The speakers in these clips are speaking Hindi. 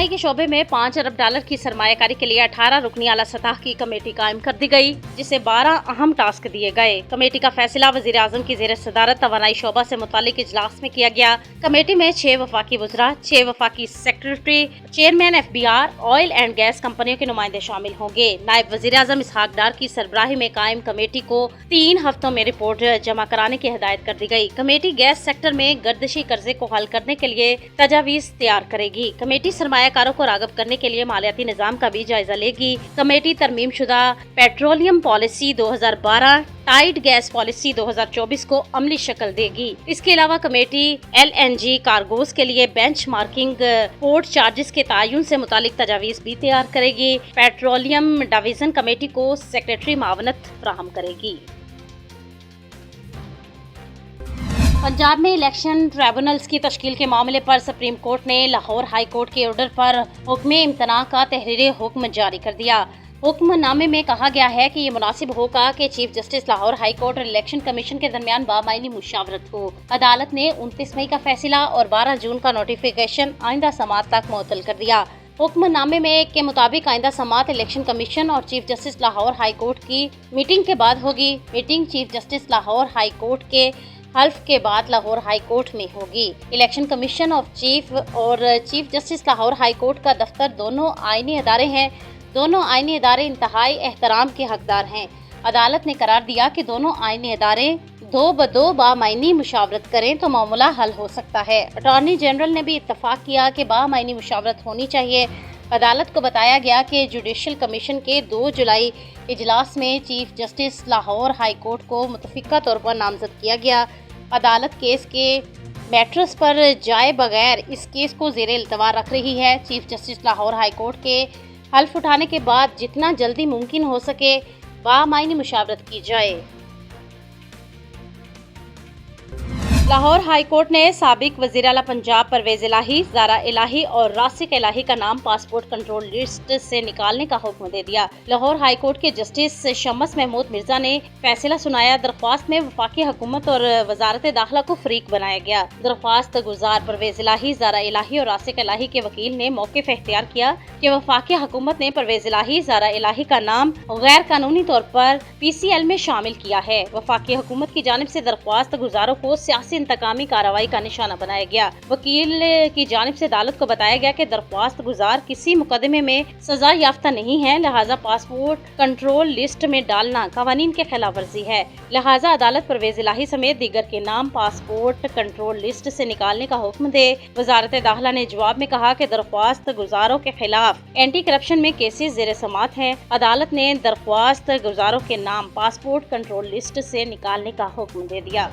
तवानाई के शोबे में 5 अरब डॉलर की सरमायाकारी के लिए 18 रुकनी आला सतह की कमेटी कायम कर दी गई, जिसे 12 अहम टास्क दिए गए। कमेटी का फैसला वजीर आजम की जेर सदारत तवानाई शोबा से मुतालिक इजलास में किया गया। कमेटी में 6 वफाकी वज़रा, 6 वफाकी secretary, chairman FBR, oil and gas कंपनियों के नुमाइंदे शामिल होंगे। नायब वजीर आजम इसहाक डार की सरबराही में कायम कमेटी को 3 हफ्तों में रिपोर्ट जमा कराने की हिदायत कर दी गई। कमेटी गैस सेक्टर में गर्दिशी कर्जे को हल करने के लिए तजावीज तैयार करेगी। कमेटी सरमायाकारों को राग़िब करने के लिए मालियाती निज़ाम का भी जायजा लेगी। कमेटी तरमीम शुदा petroleum policy 2012, tight gas policy 2024 को अमली शक्ल देगी। इसके अलावा कमेटी LNG कार्गोज के लिए बेंच मार्किंग पोर्ट चार्जेस के तयन से मुतालिक तजावीज भी तैयार करेगी। पेट्रोलियम डिवीजन कमेटी को सेक्रेटरी मावनत फराहम करेगी। पंजाब में इलेक्शन ट्राइब्यूनल्स की तश्कील के मामले पर सुप्रीम कोर्ट ने लाहौर हाई कोर्ट के ऑर्डर पर हुक्म इम्तना का तहरीरी हुक्म जारी कर दिया। हुक्मनामे में कहा गया है कि ये मुनासिब होगा कि chief justice Lahore high court और इलेक्शन कमीशन के दरमियान बामायनी मुशावरत हो। अदालत ने 29 मई का फैसला और 12 जून का नोटिफिकेशन आइंदा समात तक मुअत्तल कर दिया। हुक्मनामे में के मुताबिक आइंदा समात इलेक्शन कमीशन और chief justice Lahore high court की मीटिंग के बाद होगी। Meeting chief justice Lahore high court के हल्फ के बाद लाहौर हाई कोर्ट में होगी। इलेक्शन कमीशन ऑफ चीफ और chief justice Lahore high court का दफ्तर दोनों आईनी अदारे हैं। दोनों आईनी अदारे इंतहाई एहतराम के हकदार हैं। अदालत ने करार दिया कि दोनों आईनी अदारे 2 बामायनी मुशावरत करें तो मामला हल हो सकता है। अटॉर्नी जनरल ने भी इत्तफाक किया कि बामायनी मुशावरत होनी चाहिए। अदालत को बताया गया कि जुडिशल कमीशन के 2 जुलाई इजलास में chief justice Lahore high court को मुतफिका तौर पर नामजद किया गया। अदालत केस के मैट्रस पर जाए बगैर इस केस को ज़ेरे इल्तवा रख रही है। Chief justice Lahore high court के हल्फ उठाने के बाद जितना जल्दी मुमकिन हो सके बामायनी मुशावरत की जाए। लाहौर हाई कोर्ट ने साबिक वज़ीर आला पंजाब परवेज़ इलाही, ज़ारा इलाही और रासिक इलाही का नाम पासपोर्ट कंट्रोल लिस्ट से निकालने का हुक्म दे दिया। लाहौर हाई कोर्ट के जस्टिस शम्स महमूद मिर्जा ने फैसला सुनाया। दरख्वास्त में वफाकी हुकूमत और वजारत दाखिला को फरीक बनाया गया। दरख्वास्त गुजार परवेज़ इलाही, ज़ारा इलाही और रासिक इलाही के वकील ने मौक़िफ़ इख्तियार किया कि वफाकी हुकूमत ने परवेज़ इलाही, ज़ारा इलाही का नाम गैर कानूनी तौर पर PCL में शामिल किया है। वफाकी हुकूमत की जानिब से दरख्वास्त गुजारों को सियासी इंतकामी कार्रवाई का निशाना बनाया गया। वकील की जानिब से अदालत को बताया गया कि दरख्वास्त गुजार किसी मुकदमे में सजा याफ्ता नहीं है, लिहाजा पासपोर्ट कंट्रोल लिस्ट में डालना कानून के खिलाफ वर्जी है। लिहाजा अदालत परवेज़ इलाही समेत दीगर के नाम पासपोर्ट कंट्रोल लिस्ट से निकालने का हुक्म दे। वजारत दाखिला ने जवाब में कहा कि दरख्वास्त गुजारों के खिलाफ एंटी करप्शन में केसेस ज़ेरे समात हैं। अदालत ने दरख्वास्त गुजारों के नाम पासपोर्ट कंट्रोल लिस्ट से निकालने का हुक्म दे दिया।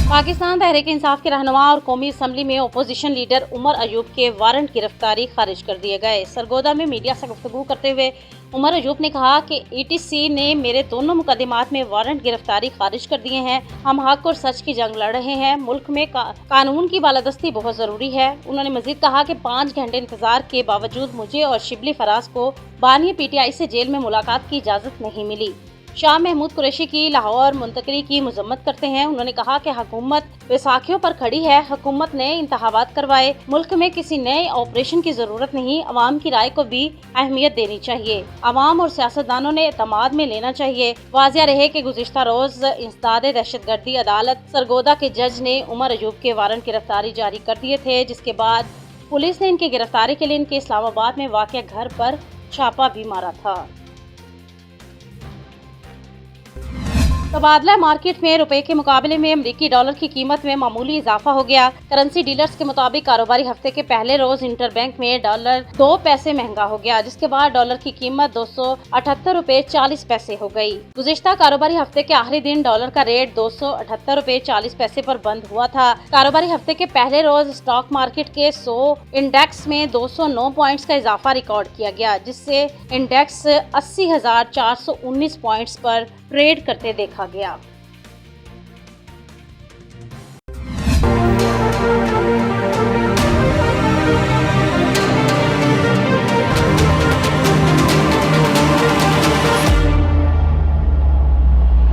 पाकिस्तान तहरीक इंसाफ के रहनुमा और कौमी असम्बली में अपोजिशन लीडर उमर अयूब के वारंट गिरफ्तारी खारिज कर दिए गए। सरगोदा में मीडिया से गुफ्तगू करते हुए उमर अयूब ने कहा कि ETC ने मेरे दोनों मुकदमात में वारंट गिरफ्तारी खारिज कर दिए हैं। हम हक और सच की जंग लड़ रहे हैं। मुल्क में कानून की बालादस्ती बहुत ज़रूरी है। उन्होंने मजीद कहा कि 5 घंटे इंतजार के बावजूद मुझे और शिबली फराज को बानी PTI से जेल में मुलाकात की इजाज़त नहीं मिली। शाह महमूद कुरैशी की लाहौर मुंतकली की मजम्मत करते हैं। उन्होंने कहा कि हुकूमत बैसाखियों पर खड़ी है। हुकूमत ने इंतखाबात करवाए। मुल्क में किसी नए ऑपरेशन की जरूरत नहीं। अवाम की राय को भी अहमियत देनी चाहिए। अवाम और सियासतदानों ने एतमाद में लेना चाहिए। वाजिया रहे कि गुज़िश्ता रोज इंसदाद दहशतगर्दी अदालत सरगोदा के जज ने उमर अयूब के वारंट गिरफ्तारी जारी कर दिए थे, जिसके बाद पुलिस ने इनकी गिरफ्तारी के लिए इनके इस्लामाबाद में वाक़ घर पर छापा भी मारा था। तबादला मार्केट में रुपए के मुकाबले में अमरीकी डॉलर की कीमत में मामूली इजाफा हो गया। करेंसी डीलर्स के मुताबिक कारोबारी हफ्ते के पहले रोज इंटरबैंक में डॉलर 2 पैसे महंगा हो गया, जिसके बाद डॉलर की कीमत 278 रुपए 40 पैसे हो गई। गुज़िश्ता कारोबारी हफ्ते के आखिरी दिन डॉलर का रेट 278 रुपए 40 पैसे पर बंद हुआ था। कारोबारी हफ्ते के पहले रोज स्टॉक मार्केट के 100 इंडेक्स में 209 पॉइंट्स का इजाफा रिकॉर्ड किया गया, जिससे इंडेक्स 80,419 पॉइंट्स पर ट्रेड करते देखा गया।